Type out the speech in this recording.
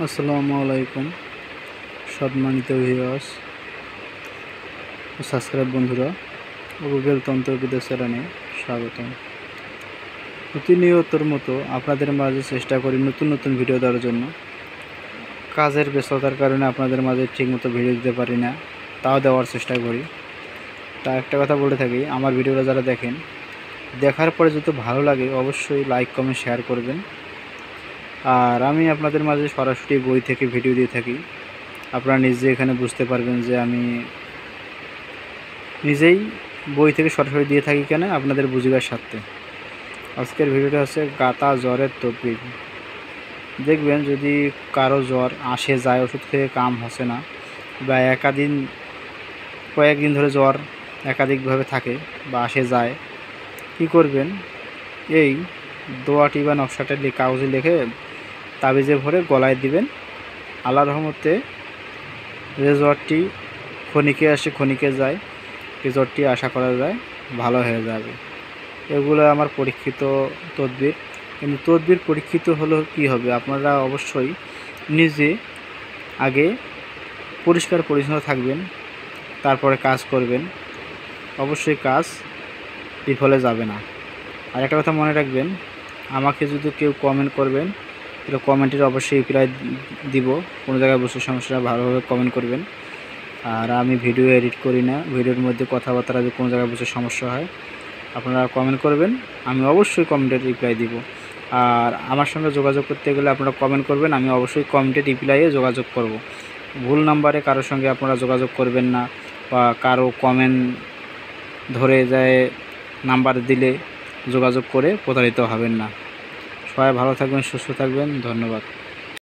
আসসালামু আলাইকুম সম্মানিত ভিউয়ার্স ও সাবস্ক্রাইব বন্ধুরা, গুগল তন্ত্রবিদ্যা চ্যানেলে স্বাগতম। প্রতিনিয়তর মতো আপনাদের মাঝে চেষ্টা করি নতুন নতুন ভিডিও দেওয়ার জন্য। কাজের ব্যস্ততার কারণে আপনাদের মাঝে ঠিকমতো ভিডিও দিতে পারি না, তাও দেওয়ার চেষ্টা করি। তা একটা কথা বলে থাকি, আমার ভিডিওটা যারা দেখেন, দেখার পরে যদি ভালো লাগে অবশ্যই লাইক কমেন্ট শেয়ার করবেন। আর আমি আপনাদের মাঝে সরাসরি বই থেকে ভিডিও দিয়ে থাকি। আপনারা নিজে এখানে বুঝতে পারবেন যে আমি নিজেই বই থেকে সরাসরি দিয়ে থাকি কেন, আপনাদের বুঝিবার স্বার্থে। আজকের ভিডিওটা হচ্ছে গাতা জ্বরের তদবির। দেখবেন যদি কারো জ্বর আসে যায়, ওষুধ খেয়ে কাম হচ্ছে না, বা কয়েকদিন ধরে জ্বর একাধিকভাবে থাকে বা আসে যায়, কি করবেন? এই দোয়াটি বা নকশাটা কাগজে লিখে তাবিজে ভরে গলায় দিবেন। আল্লাহর রহমতে যে জ্বরটি ক্ষণিকে আসে ক্ষণিকে যায়, এই জ্বরটি আশা করা যায় ভালো হয়ে যাবে। এগুলো আমার পরীক্ষিত তদবির। কিন্তু তদবির পরীক্ষিত হলো কি হবে, আপনারা অবশ্যই নিজে আগে পরিষ্কার পরিচ্ছন্ন থাকবেন, তারপরে কাজ করবেন। অবশ্যই কাজ বিফলে যাবে না। আর একটা কথা মনে রাখবেন, আমাকে যদি কেউ কমেন্ট করবেন, তাহলে কমেন্টের অবশ্যই রিপ্লাই দিব। কোনো জায়গায় বুঝতে সমস্যা ভালোভাবে কমেন্ট করবেন। আর আমি ভিডিও এডিট করি না, ভিডিওর মধ্যে কথাবার্তা যদি কোনো জায়গায় বুঝতে সমস্যা হয় আপনারা কমেন্ট করবেন, আমি অবশ্যই কমেন্টের রিপ্লাই দিব। আর আমার সঙ্গে যোগাযোগ করতে গেলে আপনারা কমেন্ট করবেন, আমি অবশ্যই কমেন্টের রিপ্লাইয়ে যোগাযোগ করব। ভুল নাম্বারে কারোর সঙ্গে আপনারা যোগাযোগ করবেন না, বা কারো কমেন্ট ধরে যায় নাম্বার দিলে যোগাযোগ করে প্রতারিত হবেন না। সবাই ভালো থাকবেন, সুস্থ থাকবেন। ধন্যবাদ।